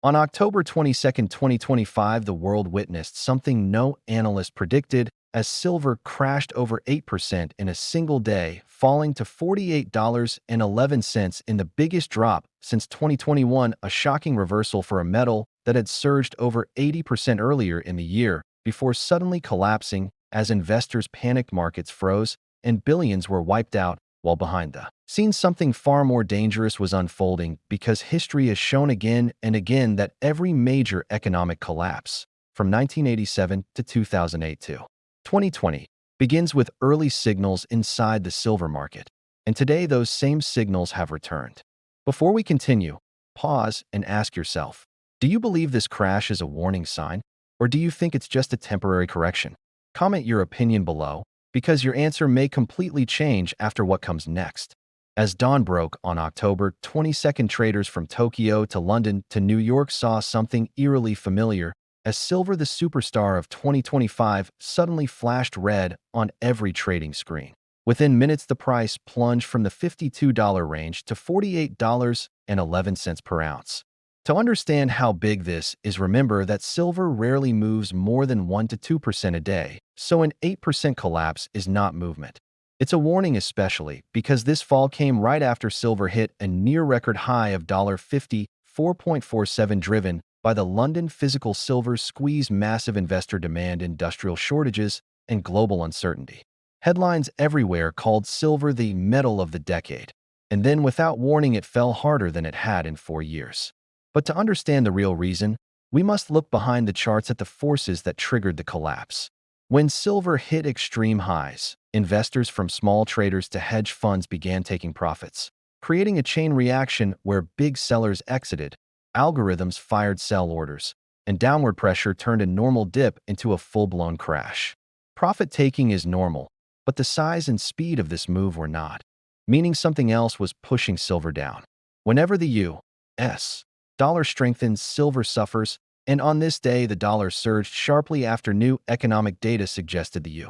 On October 22, 2025, the world witnessed something no analyst predicted as silver crashed over 8% in a single day, falling to $48.11 in the biggest drop since 2021, a shocking reversal for a metal that had surged over 80% earlier in the year before suddenly collapsing as investors panicked, markets froze, and billions were wiped out. While behind the scenes, something far more dangerous was unfolding because history has shown again and again that every major economic collapse, from 1987 to 2008 to 2020, begins with early signals inside the silver market. And today, those same signals have returned. Before we continue, pause and ask yourself, do you believe this crash is a warning sign, or do you think it's just a temporary correction? Comment your opinion below, because your answer may completely change after what comes next. As dawn broke on October 22nd, traders from Tokyo to London to New York saw something eerily familiar as silver, the superstar of 2025, suddenly flashed red on every trading screen. Within minutes, the price plunged from the $52 range to $48.11 per ounce. To understand how big this is, remember that silver rarely moves more than 1 to 2% a day, so an 8% collapse is not movement. It's a warning, especially because this fall came right after silver hit a near-record high of $54.47, driven by the London physical silver squeeze, massive investor demand, industrial shortages, and global uncertainty. Headlines everywhere called silver the metal of the decade, and then without warning it fell harder than it had in 4 years. But to understand the real reason, we must look behind the charts at the forces that triggered the collapse. When silver hit extreme highs, investors from small traders to hedge funds began taking profits, creating a chain reaction where big sellers exited, algorithms fired sell orders, and downward pressure turned a normal dip into a full-blown crash. Profit-taking is normal, but the size and speed of this move were not, meaning something else was pushing silver down. Whenever the U.S. dollar strengthens, silver suffers, and on this day the dollar surged sharply after new economic data suggested the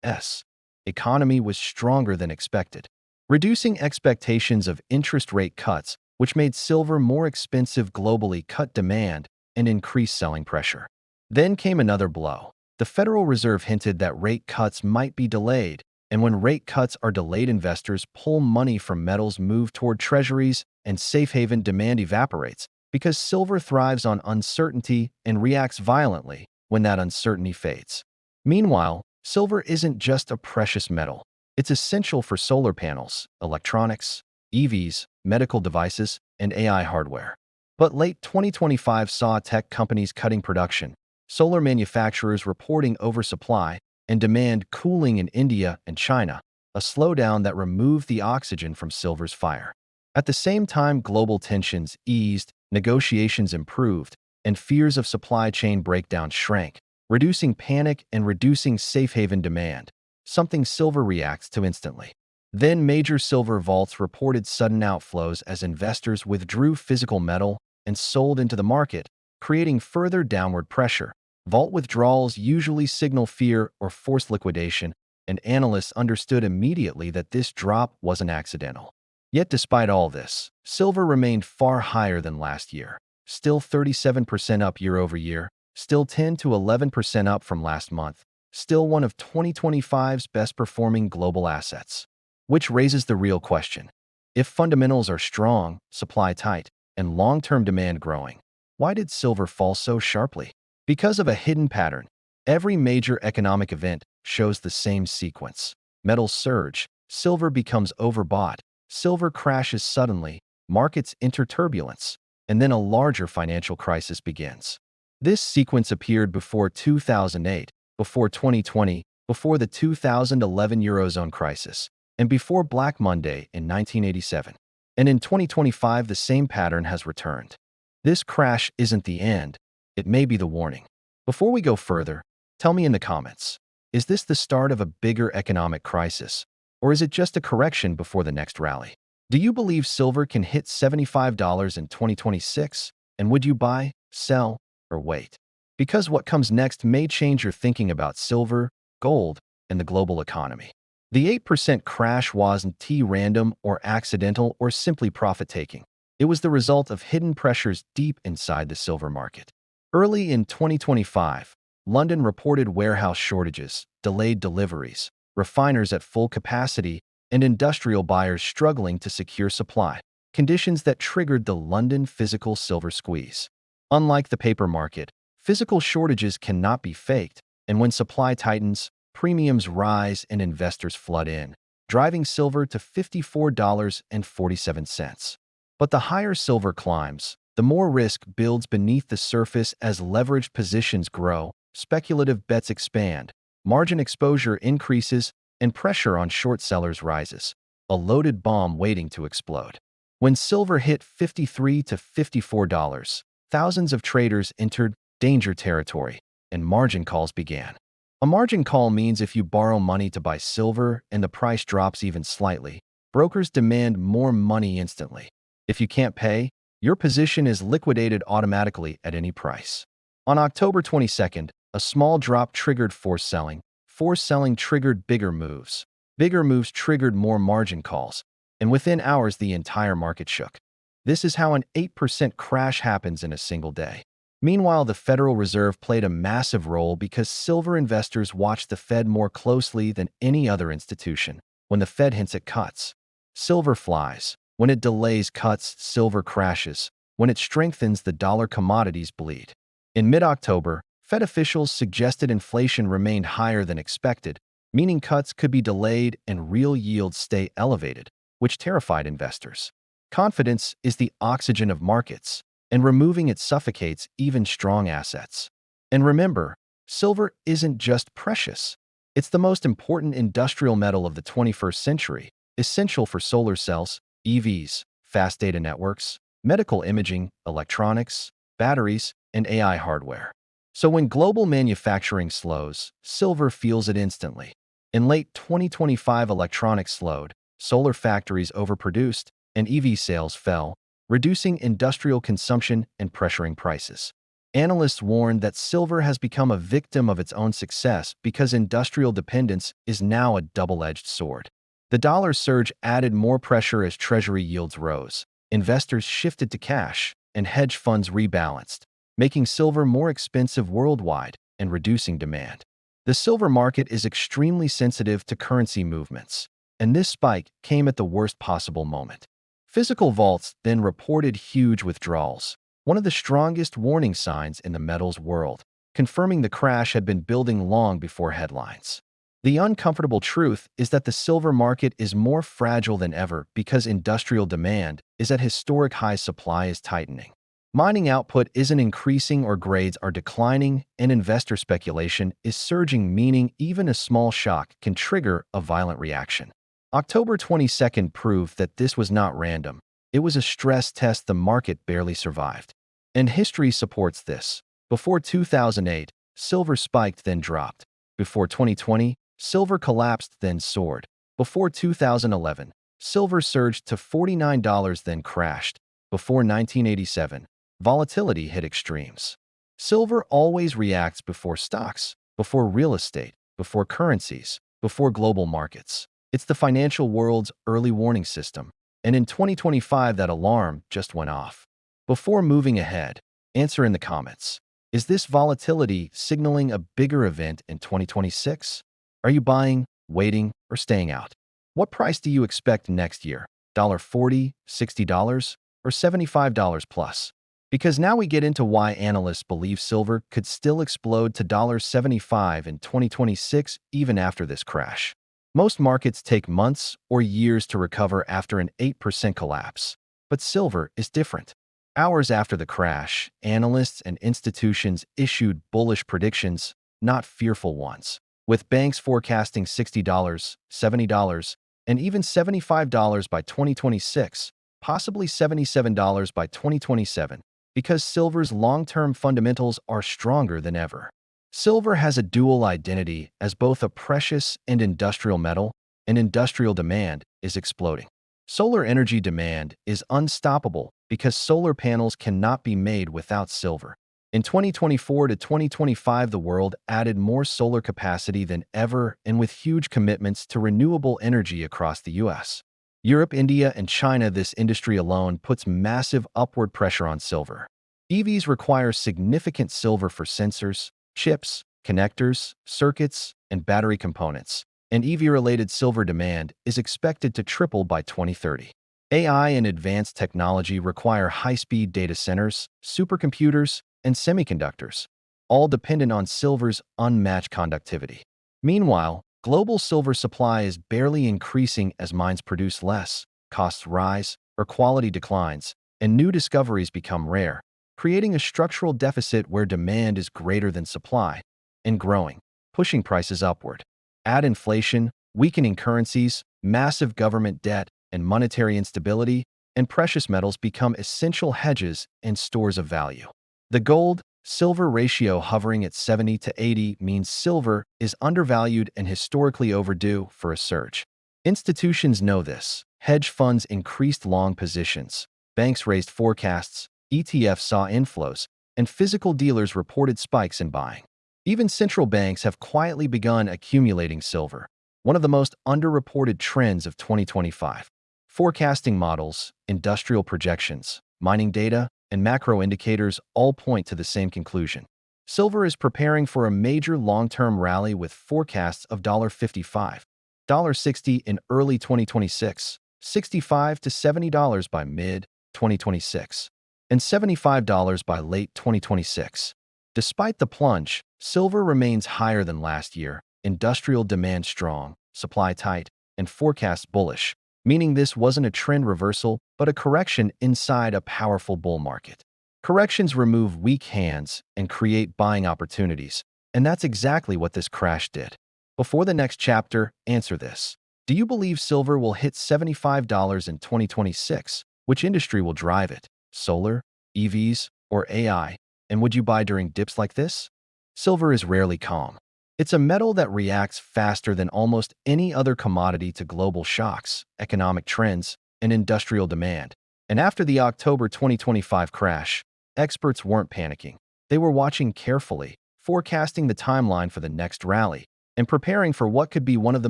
U.S. economy was stronger than expected, reducing expectations of interest rate cuts, which made silver more expensive globally, cut demand, and increased selling pressure. Then came another blow. The Federal Reserve hinted that rate cuts might be delayed, and when rate cuts are delayed, investors pull money from metals, move toward treasuries, and safe haven demand evaporates, because silver thrives on uncertainty and reacts violently when that uncertainty fades. Meanwhile, silver isn't just a precious metal. It's essential for solar panels, electronics, EVs, medical devices, and AI hardware. But late 2025 saw tech companies cutting production, solar manufacturers reporting oversupply, and demand cooling in India and China, a slowdown that removed the oxygen from silver's fire. At the same time, global tensions eased, negotiations improved, and fears of supply chain breakdown shrank, reducing panic and reducing safe haven demand, something silver reacts to instantly. Then major silver vaults reported sudden outflows as investors withdrew physical metal and sold into the market, creating further downward pressure. Vault withdrawals usually signal fear or forced liquidation, and analysts understood immediately that this drop wasn't accidental. Yet despite all this, silver remained far higher than last year, still 37% up year over year, still 10 to 11% up from last month, still one of 2025's best-performing global assets. Which raises the real question. If fundamentals are strong, supply tight, and long-term demand growing, why did silver fall so sharply? Because of a hidden pattern. Every major economic event shows the same sequence. Metals surge, silver becomes overbought, silver crashes suddenly, markets enter turbulence, and then a larger financial crisis begins. This sequence appeared before 2008, before 2020, before the 2011 Eurozone crisis, and before Black Monday in 1987. And in 2025, the same pattern has returned. This crash isn't the end. It may be the warning. Before we go further, tell me in the comments, is this the start of a bigger economic crisis, or is it just a correction before the next rally? Do you believe silver can hit $75 in 2026? And would you buy, sell, or wait? Because what comes next may change your thinking about silver, gold, and the global economy. The 8% crash wasn't random or accidental or simply profit-taking. It was the result of hidden pressures deep inside the silver market. Early in 2025, London reported warehouse shortages, delayed deliveries, refiners at full capacity, and industrial buyers struggling to secure supply, conditions that triggered the London physical silver squeeze. Unlike the paper market, physical shortages cannot be faked, and when supply tightens, premiums rise and investors flood in, driving silver to $54.47. But the higher silver climbs, the more risk builds beneath the surface as leveraged positions grow, speculative bets expand, margin exposure increases, and pressure on short sellers rises, a loaded bomb waiting to explode. When silver hit $53 to $54, thousands of traders entered danger territory, and margin calls began. A margin call means if you borrow money to buy silver and the price drops even slightly, brokers demand more money instantly. If you can't pay, your position is liquidated automatically at any price. On October 22nd, a small drop triggered forced selling. Forced selling triggered bigger moves. Bigger moves triggered more margin calls, and within hours the entire market shook. This is how an 8% crash happens in a single day. Meanwhile, the Federal Reserve played a massive role because silver investors watch the Fed more closely than any other institution. When the Fed hints at cuts, silver flies. When it delays cuts, silver crashes. When it strengthens, the dollar, commodities bleed. In mid-October, Fed officials suggested inflation remained higher than expected, meaning cuts could be delayed and real yields stay elevated, which terrified investors. Confidence is the oxygen of markets, and removing it suffocates even strong assets. And remember, silver isn't just precious. It's the most important industrial metal of the 21st century, essential for solar cells, EVs, fast data networks, medical imaging, electronics, batteries, and AI hardware. So when global manufacturing slows, silver feels it instantly. In late 2025, electronics slowed, solar factories overproduced, and EV sales fell, reducing industrial consumption and pressuring prices. Analysts warned that silver has become a victim of its own success because industrial dependence is now a double-edged sword. The dollar surge added more pressure as treasury yields rose. Investors shifted to cash, and hedge funds rebalanced, making silver more expensive worldwide and reducing demand. The silver market is extremely sensitive to currency movements, and this spike came at the worst possible moment. Physical vaults then reported huge withdrawals, one of the strongest warning signs in the metals world, confirming the crash had been building long before headlines. The uncomfortable truth is that the silver market is more fragile than ever because industrial demand is at historic highs, supply is tightening. Mining output isn't increasing or grades are declining, and investor speculation is surging, meaning even a small shock can trigger a violent reaction. October 22nd proved that this was not random. It was a stress test the market barely survived. And history supports this. Before 2008, silver spiked then dropped. Before 2020, silver collapsed then soared. Before 2011, silver surged to $49 then crashed. Before 1987, volatility hit extremes. Silver always reacts before stocks, before real estate, before currencies, before global markets. It's the financial world's early warning system, and in 2025 that alarm just went off. Before moving ahead, answer in the comments. Is this volatility signaling a bigger event in 2026? Are you buying, waiting, or staying out? What price do you expect next year? $40, $60, or $75 plus? Because now we get into why analysts believe silver could still explode to $75 in 2026 even after this crash. Most markets take months or years to recover after an 8% collapse, but silver is different. Hours after the crash, analysts and institutions issued bullish predictions, not fearful ones, with banks forecasting $60, $70, and even $75 by 2026, possibly $77 by 2027, because silver's long-term fundamentals are stronger than ever. Silver has a dual identity as both a precious and industrial metal, and industrial demand is exploding. Solar energy demand is unstoppable because solar panels cannot be made without silver. In 2024 to 2025, the world added more solar capacity than ever, and with huge commitments to renewable energy across the U.S. Europe, India, and China, this industry alone puts massive upward pressure on silver. EVs require significant silver for sensors, chips, connectors, circuits, and battery components, and EV-related silver demand is expected to triple by 2030. AI and advanced technology require high-speed data centers, supercomputers, and semiconductors, all dependent on silver's unmatched conductivity. Meanwhile, global silver supply is barely increasing as mines produce less, costs rise, or quality declines, and new discoveries become rare, creating a structural deficit where demand is greater than supply and growing, pushing prices upward. Add inflation, weakening currencies, massive government debt, and monetary instability, and precious metals become essential hedges and stores of value. The gold-silver ratio hovering at 70 to 80 means silver is undervalued and historically overdue for a surge. Institutions know this. Hedge funds increased long positions, banks raised forecasts, ETFs saw inflows, and physical dealers reported spikes in buying. Even central banks have quietly begun accumulating silver, one of the most underreported trends of 2025. Forecasting models, industrial projections, mining data, and macro indicators all point to the same conclusion. Silver is preparing for a major long-term rally with forecasts of $55, $60 in early 2026, $65 to $70 by mid-2026, and $75 by late 2026. Despite the plunge, silver remains higher than last year, industrial demand strong, supply tight, and forecasts bullish, meaning this wasn't a trend reversal, but a correction inside a powerful bull market. Corrections remove weak hands and create buying opportunities, and that's exactly what this crash did. Before the next chapter, answer this. Do you believe silver will hit $75 in 2026? Which industry will drive it? Solar, EVs, or AI? And would you buy during dips like this? Silver is rarely calm. It's a metal that reacts faster than almost any other commodity to global shocks, economic trends, and industrial demand. And after the October 2025 crash, experts weren't panicking. They were watching carefully, forecasting the timeline for the next rally, and preparing for what could be one of the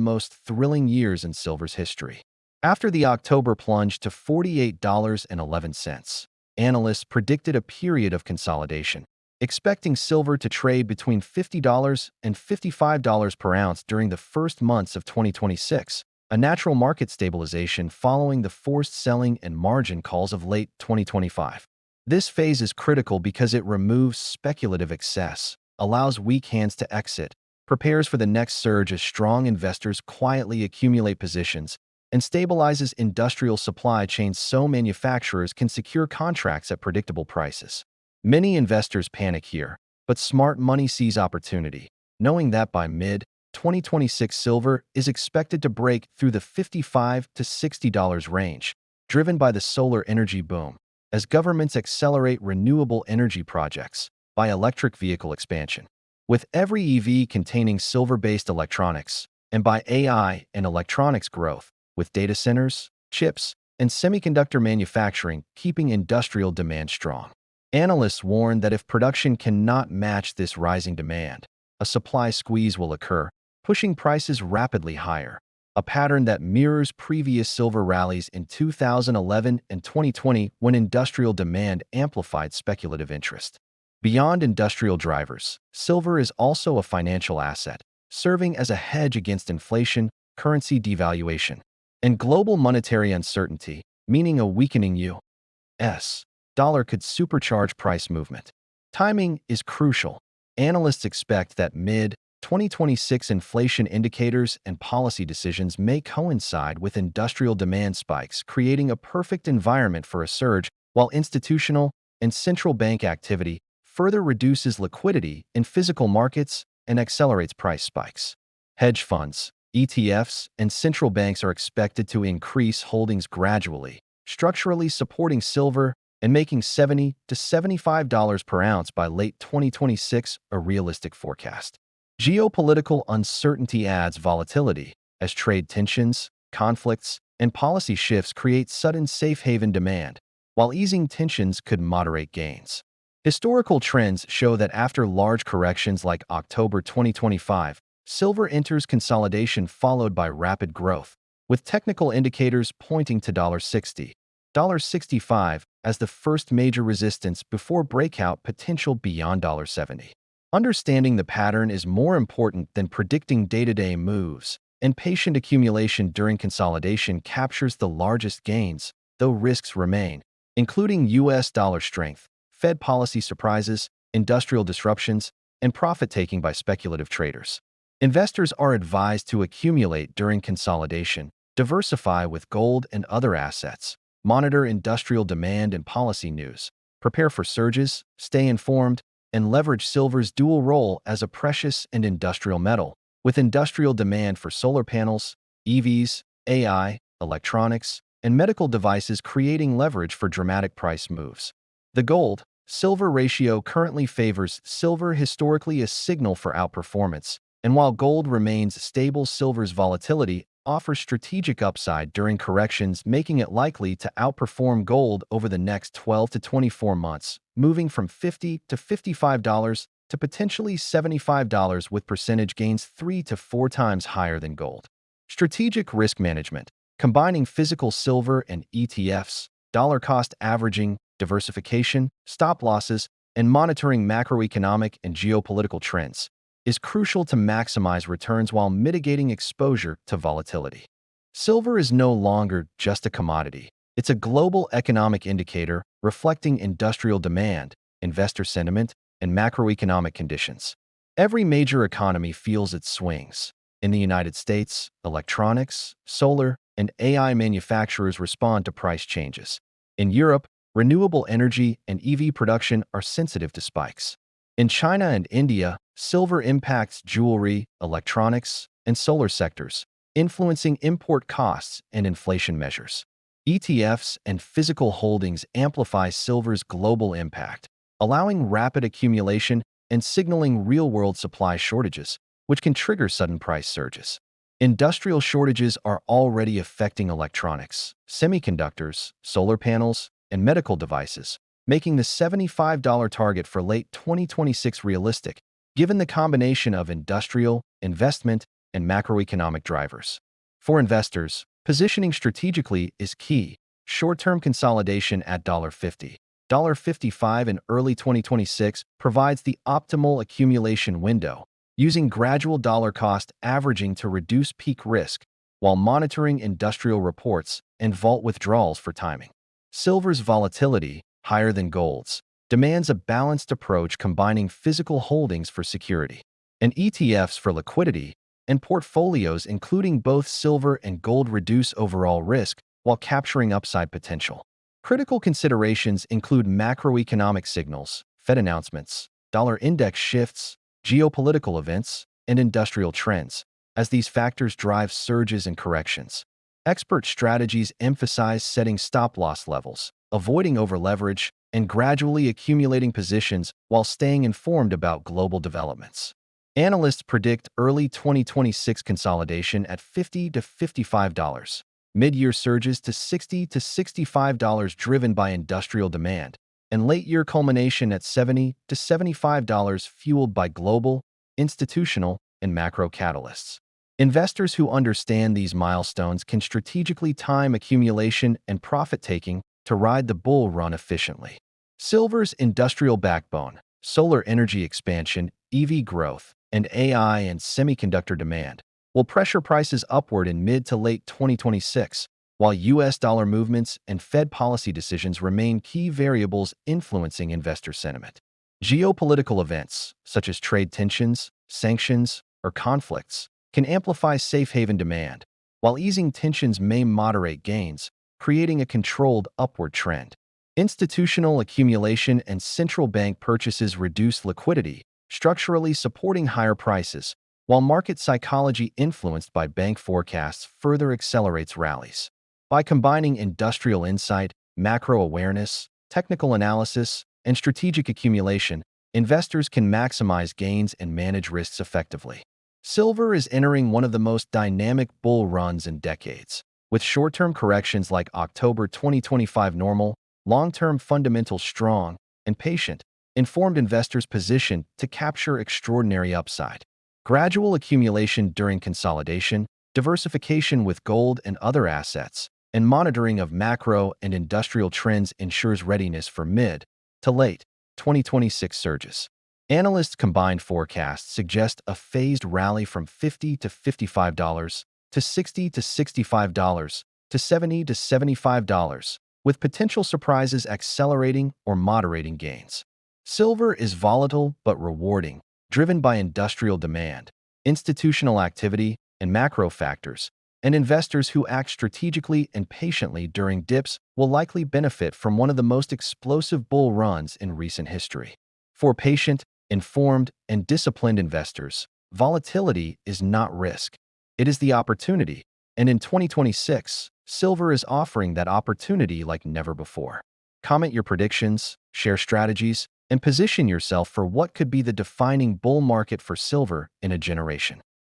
most thrilling years in silver's history. After the October plunge to $48.11, analysts predicted a period of consolidation, expecting silver to trade between $50 and $55 per ounce during the first months of 2026, a natural market stabilization following the forced selling and margin calls of late 2025. This phase is critical because it removes speculative excess, allows weak hands to exit, prepares for the next surge as strong investors quietly accumulate positions, and stabilizes industrial supply chains so manufacturers can secure contracts at predictable prices. Many investors panic here, but smart money sees opportunity, knowing that by mid-2026 silver is expected to break through the $55 to $60 range, driven by the solar energy boom, as governments accelerate renewable energy projects by electric vehicle expansion. With every EV containing silver-based electronics, and by AI and electronics growth, with data centers, chips, and semiconductor manufacturing keeping industrial demand strong. Analysts warn that if production cannot match this rising demand, a supply squeeze will occur, pushing prices rapidly higher, a pattern that mirrors previous silver rallies in 2011 and 2020 when industrial demand amplified speculative interest. Beyond industrial drivers, silver is also a financial asset, serving as a hedge against inflation, currency devaluation, and global monetary uncertainty, meaning a weakening U.S. dollar could supercharge price movement. Timing is crucial. Analysts expect that mid-2026 inflation indicators and policy decisions may coincide with industrial demand spikes, creating a perfect environment for a surge, while institutional and central bank activity further reduces liquidity in physical markets and accelerates price spikes. Hedge funds, ETFs, and central banks are expected to increase holdings gradually, structurally supporting silver and making $70 to $75 per ounce by late 2026 a realistic forecast. Geopolitical uncertainty adds volatility, as trade tensions, conflicts, and policy shifts create sudden safe haven demand, while easing tensions could moderate gains. Historical trends show that after large corrections like October 2025, silver enters consolidation followed by rapid growth, with technical indicators pointing to $60, $65 as the first major resistance before breakout potential beyond $70. Understanding the pattern is more important than predicting day-to-day moves, and patient accumulation during consolidation captures the largest gains, though risks remain, including U.S. dollar strength, Fed policy surprises, industrial disruptions, and profit-taking by speculative traders. Investors are advised to accumulate during consolidation, diversify with gold and other assets, monitor industrial demand and policy news, prepare for surges, stay informed, and leverage silver's dual role as a precious and industrial metal, with industrial demand for solar panels, EVs, AI, electronics, and medical devices creating leverage for dramatic price moves. The gold-silver ratio currently favors silver, historically a signal for outperformance, and while gold remains stable, silver's volatility offers strategic upside during corrections, making it likely to outperform gold over the next 12 to 24 months, moving from $50 to $55 to potentially $75 with percentage gains 3 to 4 times higher than gold. Strategic risk management, combining physical silver and ETFs, dollar cost averaging, diversification, stop losses, and monitoring macroeconomic and geopolitical trends, is crucial to maximize returns while mitigating exposure to volatility. Silver is no longer just a commodity. It's a global economic indicator reflecting industrial demand, investor sentiment, and macroeconomic conditions. Every major economy feels its swings. In the United States, electronics, solar, and AI manufacturers respond to price changes. In Europe, renewable energy and EV production are sensitive to spikes. In China and India, silver impacts jewelry, electronics, and solar sectors, influencing import costs and inflation measures. ETFs and physical holdings amplify silver's global impact, allowing rapid accumulation and signaling real-world supply shortages, which can trigger sudden price surges. Industrial shortages are already affecting electronics, semiconductors, solar panels, and medical devices, making the $75 target for late 2026 realistic, given the combination of industrial, investment, and macroeconomic drivers. For investors, positioning strategically is key. Short-term consolidation at $50, $55 in early 2026 provides the optimal accumulation window, using gradual dollar cost averaging to reduce peak risk while monitoring industrial reports and vault withdrawals for timing. Silver's volatility, higher than gold's, demands a balanced approach combining physical holdings for security and ETFs for liquidity, and portfolios including both silver and gold reduce overall risk while capturing upside potential. Critical considerations include macroeconomic signals, Fed announcements, dollar index shifts, geopolitical events, and industrial trends, as these factors drive surges and corrections. Expert strategies emphasize setting stop-loss levels, avoiding overleverage, and gradually accumulating positions while staying informed about global developments. Analysts predict early 2026 consolidation at $50 to $55, mid-year surges to $60 to $65 driven by industrial demand, and late-year culmination at $70 to $75 fueled by global, institutional, and macro catalysts. Investors who understand these milestones can strategically time accumulation and profit-taking to ride the bull run efficiently. Silver's industrial backbone, solar energy expansion, EV growth, and AI and semiconductor demand will pressure prices upward in mid to late 2026, while U.S. dollar movements and Fed policy decisions remain key variables influencing investor sentiment. Geopolitical events, such as trade tensions, sanctions, or conflicts, can amplify safe haven demand, while easing tensions may moderate gains, creating a controlled upward trend. Institutional accumulation and central bank purchases reduce liquidity, structurally supporting higher prices, while market psychology influenced by bank forecasts further accelerates rallies. By combining industrial insight, macro awareness, technical analysis, and strategic accumulation, investors can maximize gains and manage risks effectively. Silver is entering one of the most dynamic bull runs in decades, with short-term corrections like October 2025 normal, long-term fundamentals strong, and patient, informed investors positioned to capture extraordinary upside. Gradual accumulation during consolidation, Diversification with gold and other assets, and monitoring of macro and industrial trends ensures readiness for mid to late 2026 surges. Analysts' combined forecasts suggest a phased rally from $50 to $55 to $60 to $65 to $70 to $75, with potential surprises accelerating or moderating gains. Silver is volatile but rewarding, driven by industrial demand, institutional activity, and macro factors, and investors who act strategically and patiently during dips will likely benefit from one of the most explosive bull runs in recent history. For patient, informed, and disciplined investors, volatility is not risk. It is the opportunity, and in 2026, silver is offering that opportunity like never before. Comment your predictions, share strategies, and position yourself for what could be the defining bull market for silver in a generation.